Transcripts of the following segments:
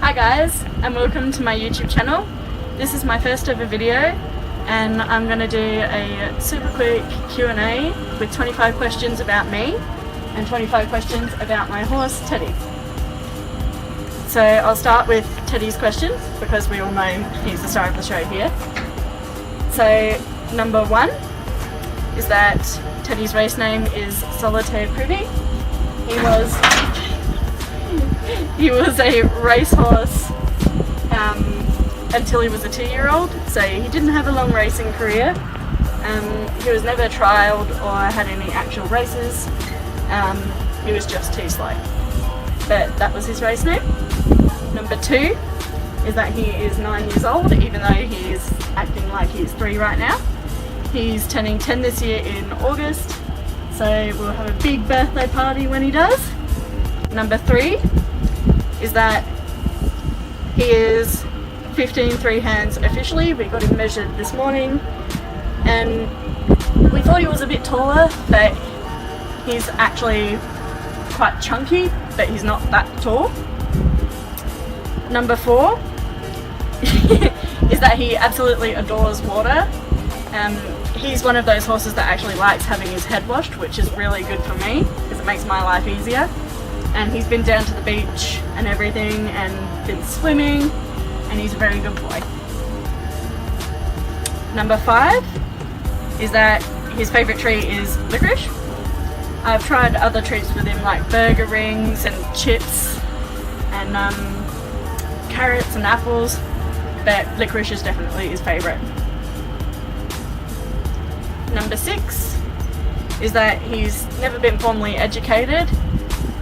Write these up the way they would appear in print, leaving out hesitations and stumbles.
Hi guys, and welcome to my YouTube channel. This is my first ever video and I'm going to do a super quick Q&A with 25 questions about me and 25 questions about my horse Teddy. So I'll start with Teddy's questions because we all know he's the star of the show here. So number 1 is that Teddy's race name is Solitaire Pretty. He was a racehorse until he was a 2-year-old, so he didn't have a long racing career. He was never trialled or had any actual races. He was just too slow. But that was his race name. Number 2 is that he is 9 years old, even though he's acting like he's 3 right now. He's turning 10 this year in August, so we'll have a big birthday party when he does. Number 3 is that he is 15 3 hands officially. We got him measured this morning and we thought he was a bit taller, but he's actually quite chunky, but he's not that tall. Number 4 is that he absolutely adores water. He's one of those horses that actually likes having his head washed, which is really good for me because it makes my life easier. And he's been down to the beach and everything and been swimming, and he's a very good boy. Number 5 is that his favourite treat is licorice. I've tried other treats with him like burger rings and chips and carrots and apples, but licorice is definitely his favourite. Number 6 is that he's never been formally educated.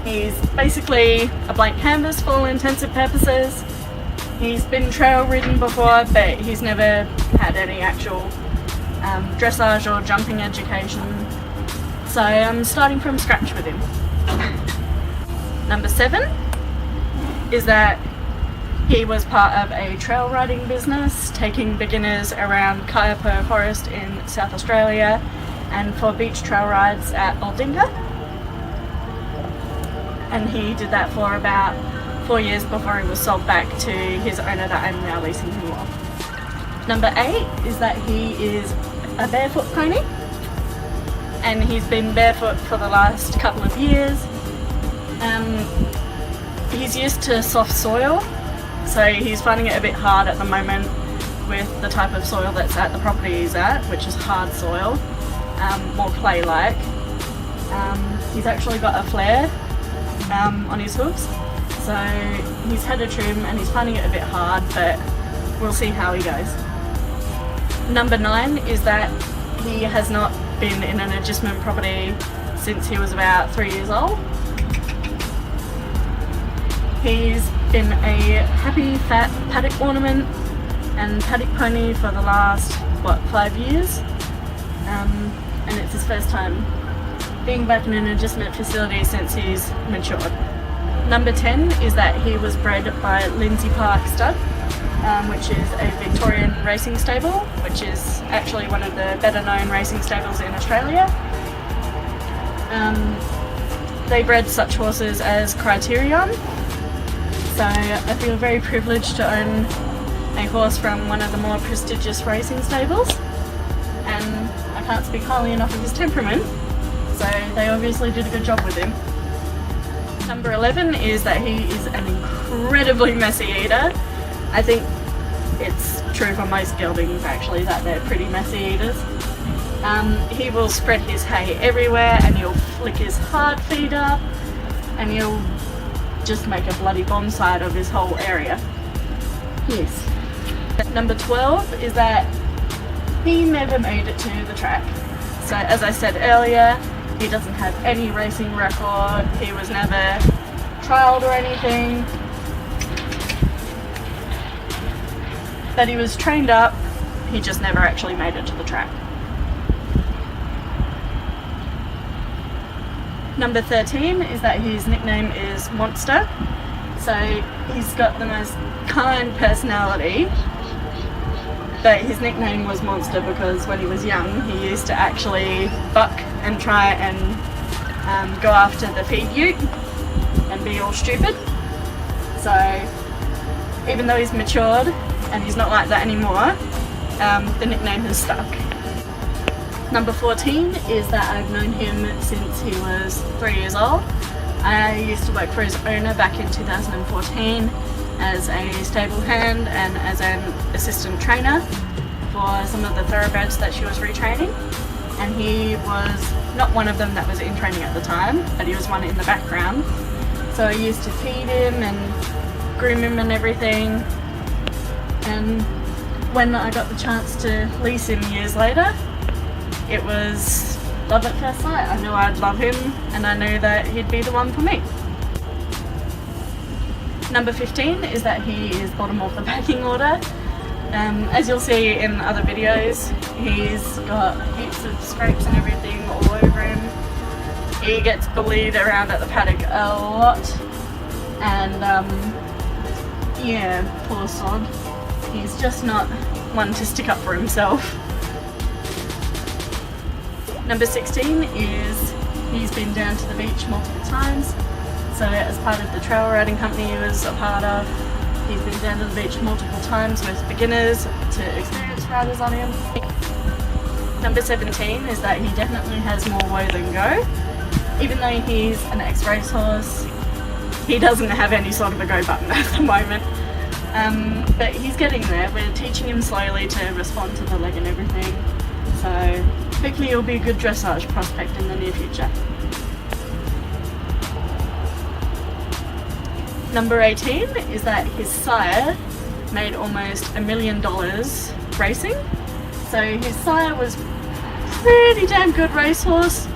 He's basically a blank canvas for all intents and purposes. He's been trail ridden before, but he's never had any actual dressage or jumping education. So I'm starting from scratch with him. Number 7 is that he was part of a trail riding business, taking beginners around Kayapur Forest in South Australia and for beach trail rides at Aldinga. And he did that for about 4 years before he was sold back to his owner that I'm now leasing him off. Number 8 is that he is a barefoot pony, and he's been barefoot for the last couple of years. He's used to soft soil, so he's finding it a bit hard at the moment with the type of soil that's at the property he's at, which is hard soil, more clay-like. He's actually got a flare on his hooves, so he's had a trim and he's finding it a bit hard, but we'll see how he goes. Number 9 is that he has not been in an agistment property since he was about 3 years old. He's been a happy fat paddock ornament and paddock pony for the last 5 years, and it's his first time being back in an agistment facility since he's matured. Number 10 is that he was bred by Lindsay Park Stud, which is a Victorian racing stable, which is actually one of the better known racing stables in Australia. They bred such horses as Criterion, so I feel very privileged to own a horse from one of the more prestigious racing stables, and I can't speak highly enough of his temperament. So they obviously did a good job with him. Number 11 is that he is an incredibly messy eater. I think it's true for most geldings actually that they're pretty messy eaters. He will spread his hay everywhere and he'll flick his hard feed up and he'll just make a bloody bonsai of his whole area. Yes. Number 12 is that he never made it to the track. So as I said earlier, he doesn't have any racing record, he was never trialled or anything, but he was trained up, he just never actually made it to the track. Number 13 is that his nickname is Monster, so he's got the most kind personality, but his nickname was Monster because when he was young he used to actually buck and try and go after the feed ute and be all stupid. So even though he's matured and he's not like that anymore, the nickname has stuck. Number 14 is that I've known him since he was 3 years old. I used to work for his owner back in 2014 as a stable hand and as an assistant trainer for some of the thoroughbreds that she was retraining. And he was not one of them that was in training at the time, but he was one in the background. So I used to feed him and groom him and everything. And when I got the chance to lease him years later, it was love at first sight. I knew I'd love him and I knew that he'd be the one for me. Number 15 is that he is bottom of the pecking order. As you'll see in other videos, he's got heaps of scrapes and everything all over him. He gets bullied around at the paddock a lot, and yeah, poor sod. He's just not one to stick up for himself. Number 16 is he's been down to the beach multiple times. So as part of the trail riding company he was a part of, he's been down to the beach multiple times with beginners to experienced riders on him. Number 17 is that he definitely has more woe than go. Even though he's an ex-racehorse, he doesn't have any sort of a go button at the moment. But he's getting there. We're teaching him slowly to respond to the leg and everything. So hopefully he'll be a good dressage prospect in the near future. Number 18 is that his sire made almost $1 million racing. So his sire was pretty damn good racehorse.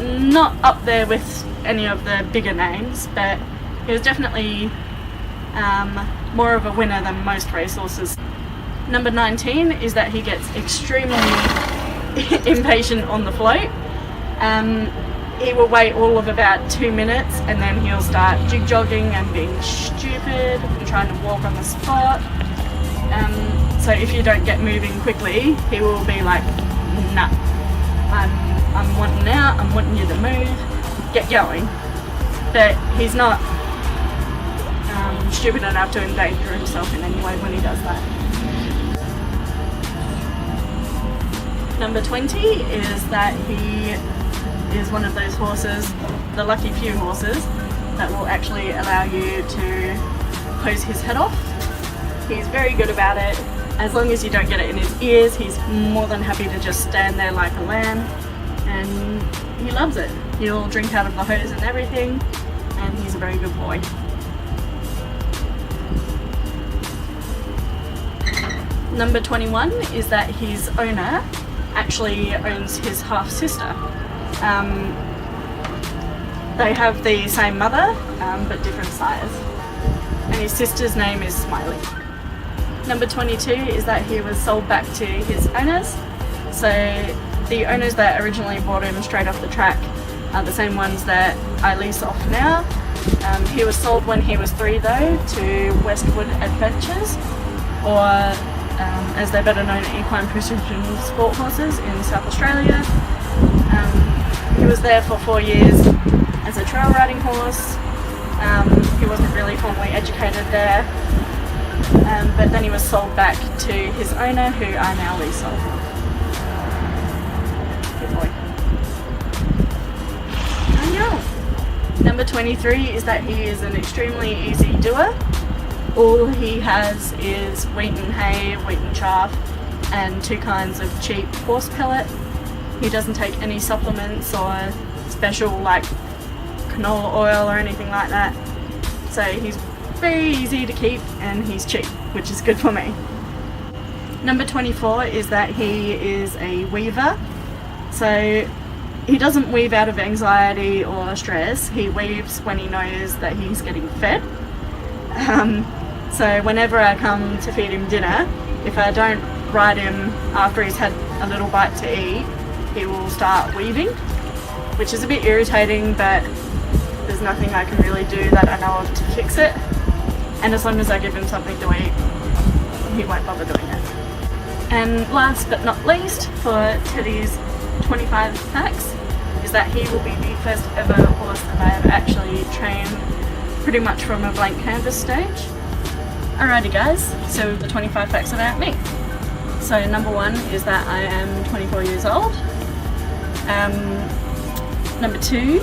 Not up there with any of the bigger names, but he was definitely more of a winner than most racehorses. Number 19 is that he gets extremely impatient on the float. He will wait all of about 2 minutes and then he'll start jig-jogging and being stupid and trying to walk on the spot. So if you don't get moving quickly, he will be like, nah, I'm wanting out, I'm wanting you to move, get going. But he's not stupid enough to endanger himself in any way when he does that. Number 20 is that he is one of those horses, the lucky few horses, that will actually allow you to hose his head off. He's very good about it. As long as you don't get it in his ears, he's more than happy to just stand there like a lamb, and he loves it. He'll drink out of the hose and everything, and he's a very good boy. Number 21 is that his owner actually owns his half-sister. They have the same mother, but different sires. And his sister's name is Smiley. Number 22 is that he was sold back to his owners. So the owners that originally bought him straight off the track are the same ones that I lease off now. He was sold when he was 3 though to Westwood Adventures, or as they're better known, equine precision sport horses in South Australia. He was there for 4 years as a trail riding horse. He wasn't really formally educated there, but then he was sold back to his owner, who I now lease off. Good boy. I know. Number 23 is that he is an extremely easy doer. All he has is wheat and hay, wheat and chaff, and 2 kinds of cheap horse pellet. He doesn't take any supplements or special like canola oil or anything like that. So he's very easy to keep and he's cheap, which is good for me. Number 24 is that he is a weaver. So he doesn't weave out of anxiety or stress. He weaves when he knows that he's getting fed. So whenever I come to feed him dinner, if I don't ride him after he's had a little bite to eat, he will start weaving, which is a bit irritating, but there's nothing I can really do that I know of to fix it. And as long as I give him something to eat, he won't bother doing it. And last but not least, for Teddy's 25 packs, is that he will be the first ever horse that I have actually trained pretty much from a blank canvas stage. Alrighty guys, so the 25 facts about me. So number 1 is that I am 24 years old. Number 2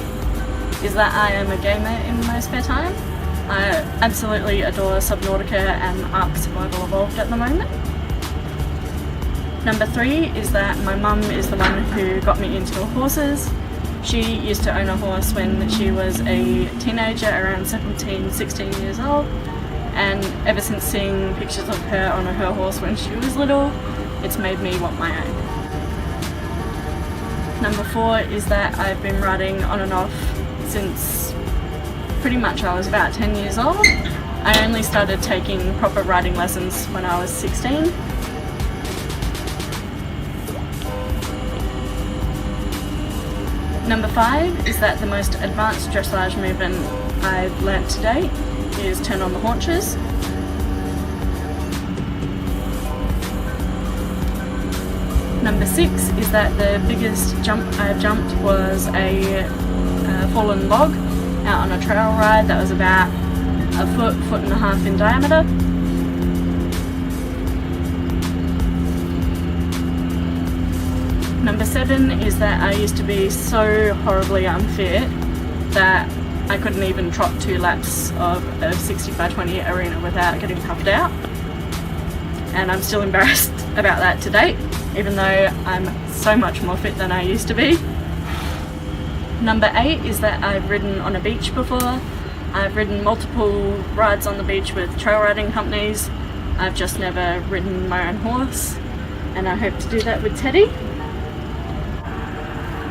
is that I am a gamer in my spare time. I absolutely adore Subnautica and Ark Survival Evolved at the moment. Number 3 is that my mum is the one who got me into horses. She used to own a horse when she was a teenager, around 17, 16 years old, and ever since seeing pictures of her on her horse when she was little, it's made me want my own. Number 4 is that I've been riding on and off since pretty much I was about 10 years old. I only started taking proper riding lessons when I was 16. Number 5 is that the most advanced dressage movement I've learnt to date is turn on the haunches. Number 6 is that the biggest jump I jumped was a fallen log out on a trail ride that was about a foot and a half in diameter. Number 7 is that I used to be so horribly unfit that I couldn't even trot 2 laps of a 60x20 arena without getting puffed out. And I'm still embarrassed about that to date, even though I'm so much more fit than I used to be. Number 8 is that I've ridden on a beach before. I've ridden multiple rides on the beach with trail riding companies. I've just never ridden my own horse, and I hope to do that with Teddy.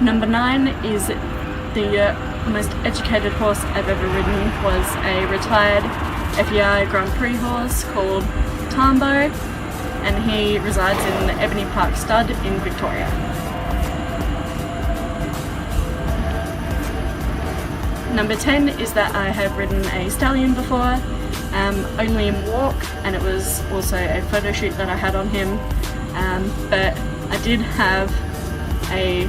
Number 9 is the most educated horse I've ever ridden was a retired FEI Grand Prix horse called Tambo, and he resides in Ebony Park Stud in Victoria. Number 10 is that I have ridden a stallion before, only in walk, and it was also a photo shoot that I had on him, but I did have a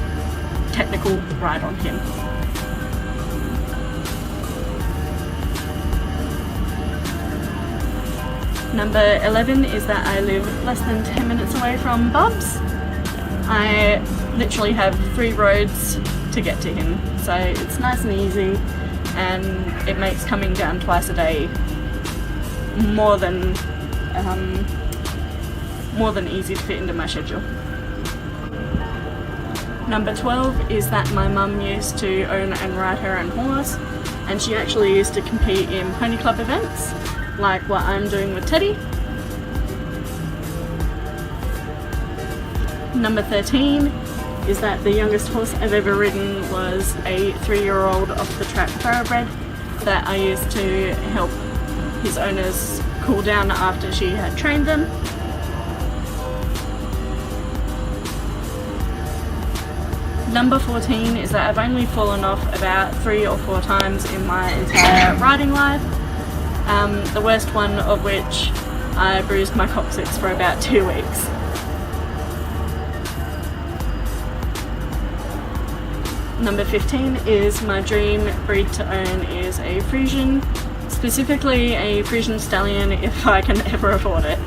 technical ride on him. Number 11 is that I live less than 10 minutes away from Bubs. I literally have 3 roads to get to him, so it's nice and easy, and it makes coming down twice a day more than easy to fit into my schedule. Number 12 is that my mum used to own and ride her own horse, and she actually used to compete in pony club events, like what I'm doing with Teddy. Number 13 is that the youngest horse I've ever ridden was a 3-year-old off-the-track thoroughbred that I used to help his owners cool down after she had trained them. Number 14 is that I've only fallen off about 3 or 4 times in my entire riding life, the worst one of which I bruised my coccyx for about 2 weeks. Number 15 is my dream breed to own is a Friesian, specifically a Friesian stallion if I can ever afford it.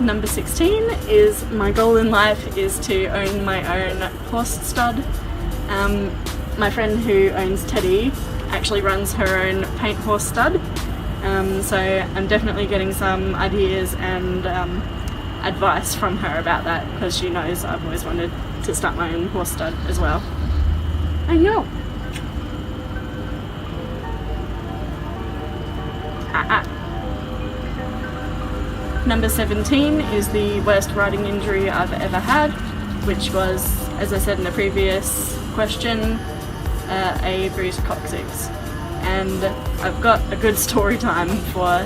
Number 16 is my goal in life is to own my own horse stud. My friend who owns Teddy actually runs her own paint horse stud, so I'm definitely getting some ideas and advice from her about that, because she knows I've always wanted to start my own horse stud as well. I know. Number 17 is the worst riding injury I've ever had, which was, as I said in the previous question, a bruised coccyx. And I've got a good story time for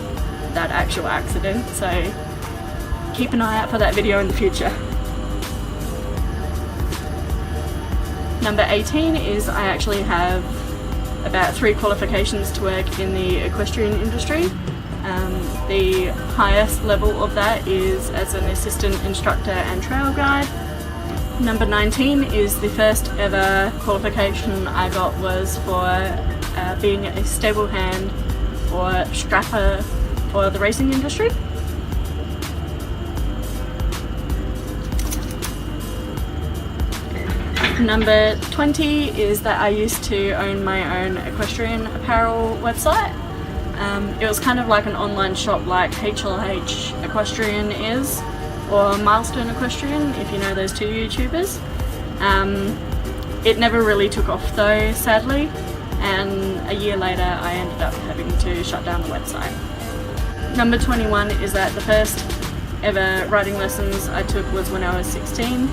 that actual accident, so keep an eye out for that video in the future. Number 18 is I actually have about 3 qualifications to work in the equestrian industry. The highest level of that is as an assistant instructor and trail guide. Number 19 is the first ever qualification I got was for being a stable hand or strapper for the racing industry. Number 20 is that I used to own my own equestrian apparel website. It was kind of like an online shop like HLH Equestrian is, or Milestone Equestrian, if you know those two YouTubers. It never really took off though, sadly, and a year later I ended up having to shut down the website. Number 21 is that the first ever riding lessons I took was when I was 16.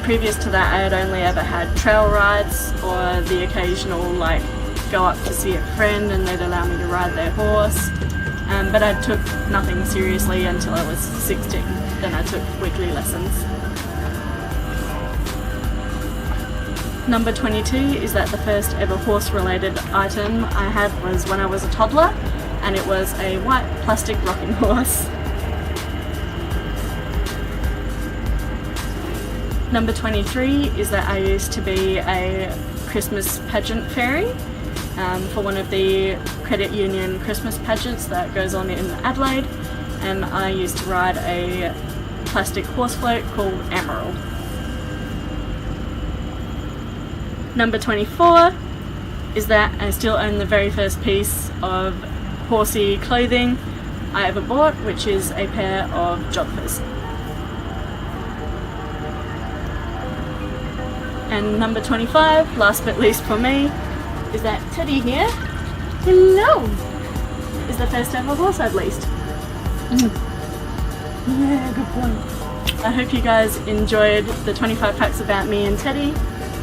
Previous to that I had only ever had trail rides or the occasional like go up to see a friend and they'd allow me to ride their horse, but I took nothing seriously until I was 16. Then I took weekly lessons. Number 22 is that the first ever horse related item I had was when I was a toddler, and it was a white plastic rocking horse. Number 23 is that I used to be a Christmas pageant fairy for one of the credit union Christmas pageants that goes on in Adelaide, and I used to ride a plastic horse float called Emerald. Number 24 is that I still own the very first piece of horsey clothing I ever bought, which is a pair of jodhpurs. And number 25, last but least for me, is that Teddy here, hello, is the first ever horse I've leased. Yeah, good point. I hope you guys enjoyed the 25 facts about me and Teddy.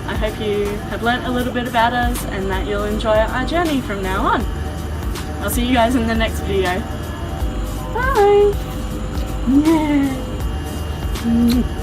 I hope you have learnt a little bit about us and that you'll enjoy our journey from now on. I'll see you guys in the next video. Bye! Yeah.